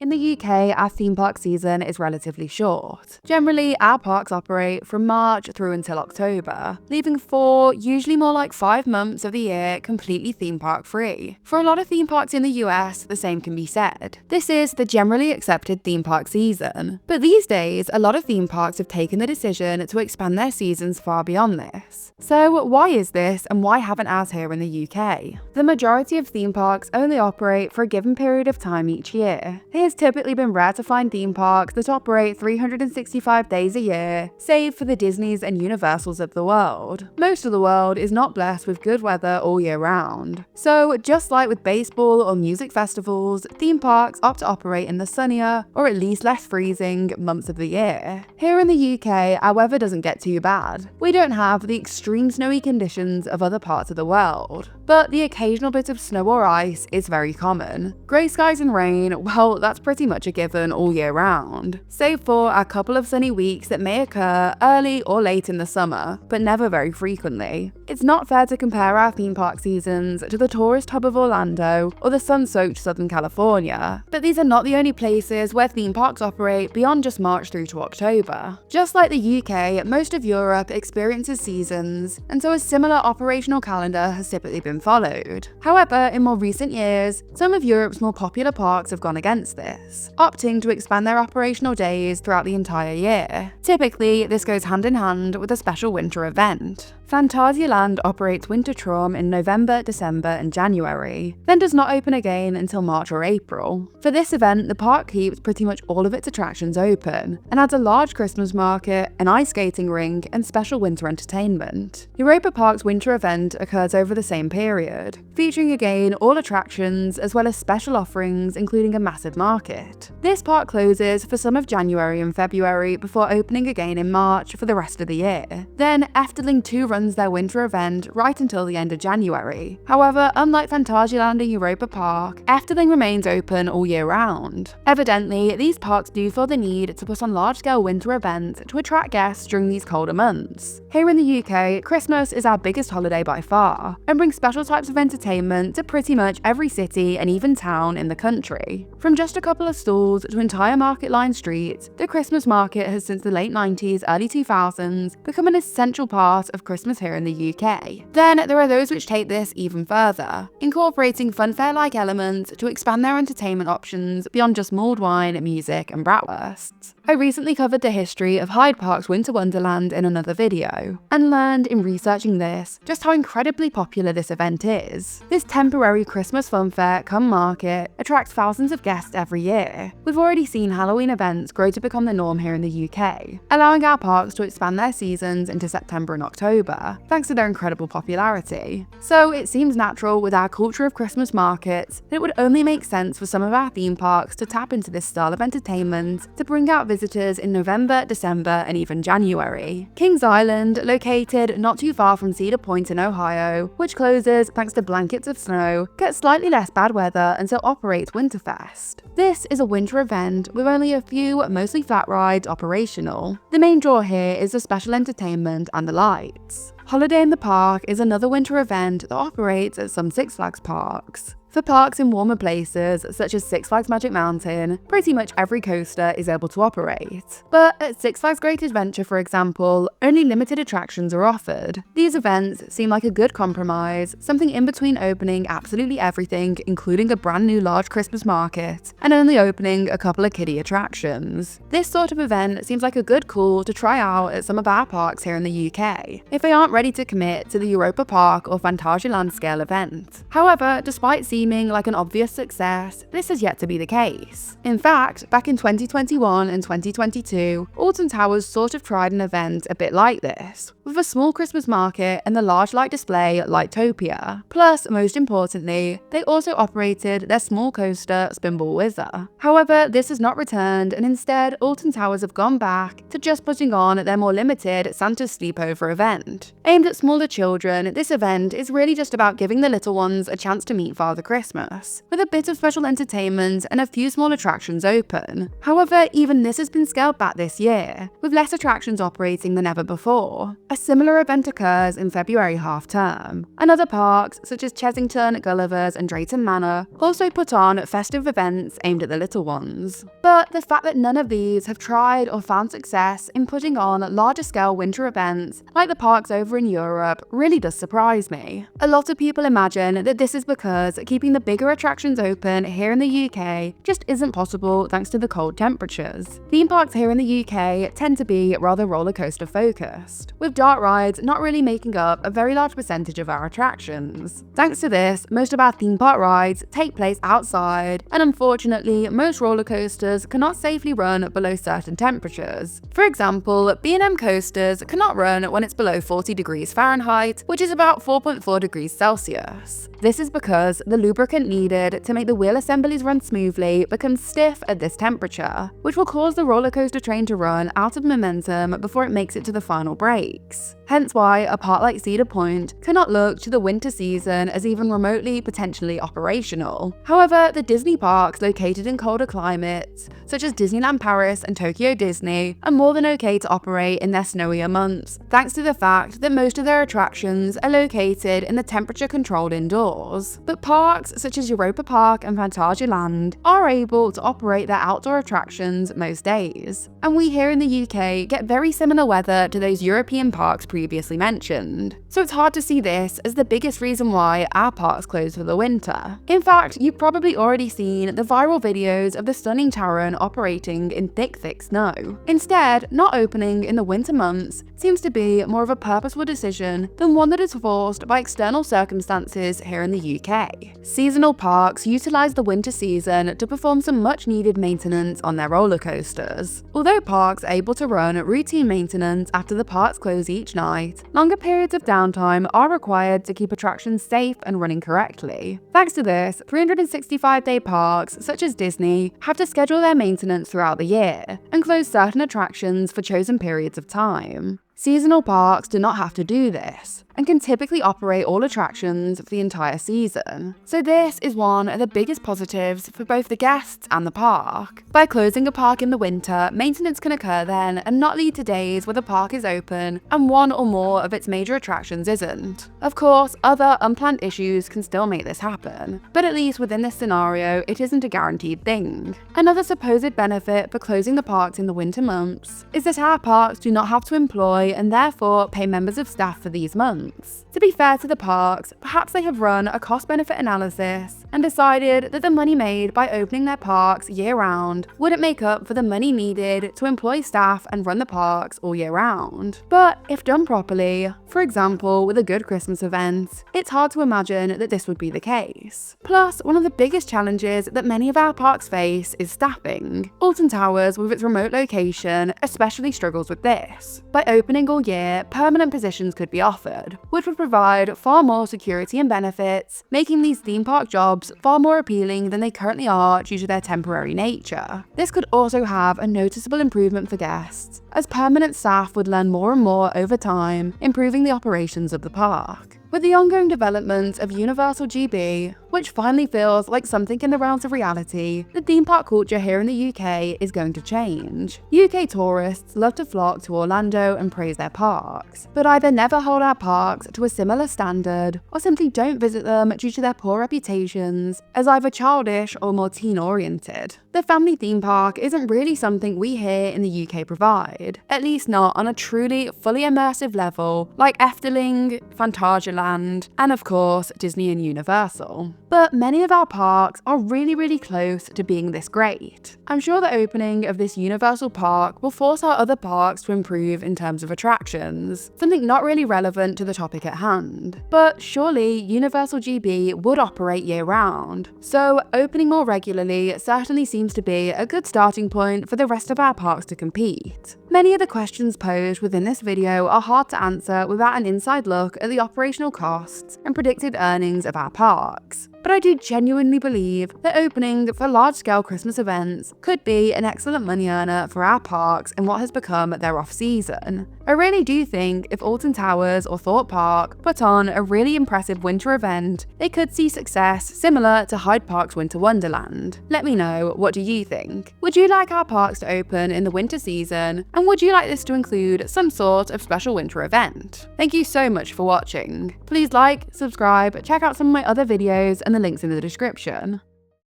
In the UK, our theme park season is relatively short. Generally, our parks operate from March through until October, leaving 4, usually more like 5 months of the year completely theme park free. For a lot of theme parks in the US, the same can be said. This is the generally accepted theme park season. But these days, a lot of theme parks have taken the decision to expand their seasons far beyond this. So why is this, and why haven't ours here in the UK? The majority of theme parks only operate for a given period of time each year. It has typically been rare to find theme parks that operate 365 days a year, save for the Disneys and Universals of the world. Most of the world is not blessed with good weather all year round. So just like with baseball or music festivals, theme parks opt to operate in the sunnier, or at least less freezing, months of the year. Here in the UK, our weather doesn't get too bad. We don't have the extreme snowy conditions of other parts of the world, but the occasional bit of snow or ice is very common. Grey skies and rain, well, that's pretty much a given all year round, save for a couple of sunny weeks that may occur early or late in the summer, but never very frequently. It's not fair to compare our theme park seasons to the tourist hub of Orlando or the sun-soaked Southern California, but these are not the only places where theme parks operate beyond just March through to October. Just like the UK, most of Europe experiences seasons, and so a similar operational calendar has typically been followed. However, in more recent years, some of Europe's more popular parks have gone against this, opting to expand their operational days throughout the entire year. Typically, this goes hand in hand with a special winter event. Phantasialand operates Wintertraum in November, December, and January, then does not open again until March or April. For this event, the park keeps pretty much all of its attractions open, and adds a large Christmas market, an ice skating rink, and special winter entertainment. Europa Park's winter event occurs over the same period, featuring again all attractions as well as special offerings including a massive market. This park closes for some of January and February before opening again in March for the rest of the year. Then Efteling 2 runs their winter event right until the end of January. However, unlike Phantasialand and Europa Park, Efteling remains open all year round. Evidently, these parks do feel the need to put on large-scale winter events to attract guests during these colder months. Here in the UK, Christmas is our biggest holiday by far, and brings special types of entertainment to pretty much every city and even town in the country. From just a couple of stalls to entire market-lined streets, the Christmas market has since the late 90s, early 2000s become an essential part of Christmas here in the UK. Then there are those which take this even further, incorporating funfair-like elements to expand their entertainment options beyond just mulled wine, music, and bratwursts. I recently covered the history of Hyde Park's Winter Wonderland in another video, and learned in researching this just how incredibly popular this event is. This temporary Christmas funfair come market attracts thousands of guests every year. We've already seen Halloween events grow to become the norm here in the UK, allowing our parks to expand their seasons into September and October, thanks to their incredible popularity. So it seems natural with our culture of Christmas markets that it would only make sense for some of our theme parks to tap into this style of entertainment to bring out visitors in November, December, and even January. Kings Island, located not too far from Cedar Point in Ohio, which closes thanks to blankets of snow, gets slightly less bad weather and so operates Winterfest. This is a winter event with only a few, mostly flat rides operational. The main draw here is the special entertainment and the lights. Holiday in the Park is another winter event that operates at some Six Flags parks. For parks in warmer places, such as Six Flags Magic Mountain, pretty much every coaster is able to operate. But at Six Flags Great Adventure, for example, only limited attractions are offered. These events seem like a good compromise, something in between opening absolutely everything, including a brand new large Christmas market, and only opening a couple of kiddie attractions. This sort of event seems like a good call to try out at some of our parks here in the UK, if they aren't ready to commit to the Europa Park or Phantasialand scale event. However, despite seeming like an obvious success, this has yet to be the case. In fact, back in 2021 and 2022, Alton Towers sort of tried an event a bit like this, with a small Christmas market and the large light display Lightopia. Plus, most importantly, they also operated their small coaster Spinball Whizzer. However, this has not returned, and instead, Alton Towers have gone back to just putting on their more limited Santa's Sleepover event. Aimed at smaller children, this event is really just about giving the little ones a chance to meet Father Christmas, with a bit of special entertainment and a few small attractions open. However, even this has been scaled back this year, with less attractions operating than ever before. A similar event occurs in February half-term, and other parks, such as Chessington, Gulliver's and Drayton Manor, also put on festive events aimed at the little ones. But the fact that none of these have tried or found success in putting on larger-scale winter events like the parks over in Europe really does surprise me. A lot of people imagine that this is because keeping the bigger attractions open here in the UK just isn't possible thanks to the cold temperatures. Theme parks here in the UK tend to be rather roller coaster focused, with dark rides not really making up a very large percentage of our attractions. Thanks to this, most of our theme park rides take place outside, and unfortunately, most roller coasters cannot safely run below certain temperatures. For example, B&M coasters cannot run when it's below 40 degrees Fahrenheit, which is about 4.4 degrees Celsius. This is because the lubricant needed to make the wheel assemblies run smoothly becomes stiff at this temperature, which will cause the roller coaster train to run out of momentum before it makes it to the final brakes. Hence why a park like Cedar Point cannot look to the winter season as even remotely potentially operational. However, the Disney parks located in colder climates, such as Disneyland Paris and Tokyo Disney, are more than okay to operate in their snowier months, thanks to the fact that most of their attractions are located in the temperature-controlled indoors. But parks such as Europa Park and Phantasialand are able to operate their outdoor attractions most days. And we here in the UK get very similar weather to those European parks previously mentioned. So it's hard to see this as the biggest reason why our parks close for the winter. In fact, you've probably already seen the viral videos of the stunning Taron operating in thick snow. Instead, not opening in the winter months seems to be more of a purposeful decision than one that is forced by external circumstances here in the UK. Seasonal parks utilise the winter season to perform some much needed maintenance on their roller coasters. Although parks are able to run routine maintenance after the parks close each night, longer periods of downtime are required to keep attractions safe and running correctly. Thanks to this, 365-day parks such as Disney have to schedule their maintenance throughout the year and close certain attractions for chosen periods of time. Seasonal parks do not have to do this, and can typically operate all attractions for the entire season. So this is one of the biggest positives for both the guests and the park. By closing a park in the winter, maintenance can occur then and not lead to days where the park is open and one or more of its major attractions isn't. Of course, other unplanned issues can still make this happen, but at least within this scenario, it isn't a guaranteed thing. Another supposed benefit for closing the parks in the winter months is that our parks do not have to employ and therefore pay members of staff for these months. To be fair to the parks, perhaps they have run a cost-benefit analysis and decided that the money made by opening their parks year-round wouldn't make up for the money needed to employ staff and run the parks all year round. But if done properly, for example with a good Christmas event, it's hard to imagine that this would be the case. Plus, one of the biggest challenges that many of our parks face is staffing. Alton Towers, with its remote location, especially struggles with this. By opening all year, permanent positions could be offered, which would provide far more security and benefits, making these theme park jobs far more appealing than they currently are due to their temporary nature. This could also have a noticeable improvement for guests, as permanent staff would learn more and more over time, improving the operations of the park. With the ongoing development of Universal GB, which finally feels like something in the realms of reality, the theme park culture here in the UK is going to change. UK tourists love to flock to Orlando and praise their parks, but either never hold our parks to a similar standard or simply don't visit them due to their poor reputations as either childish or more teen-oriented. The family theme park isn't really something we here in the UK provide, at least not on a truly fully immersive level like Efteling, Phantasialand, and of course Disney and Universal. But many of our parks are really close to being this great. I'm sure the opening of this Universal Park will force our other parks to improve in terms of attractions, something not really relevant to the topic at hand. But surely Universal GB would operate year-round, so opening more regularly certainly seems to be a good starting point for the rest of our parks to compete. Many of the questions posed within this video are hard to answer without an inside look at the operational costs and predicted earnings of our parks. But I do genuinely believe that opening for large-scale Christmas events could be an excellent money earner for our parks in what has become their off-season. I really do think if Alton Towers or Thorpe Park put on a really impressive winter event, they could see success similar to Hyde Park's Winter Wonderland. Let me know, what do you think? Would you like our parks to open in the winter season, and would you like this to include some sort of special winter event? Thank you so much for watching. Please like, subscribe, check out some of my other videos and the links in the description.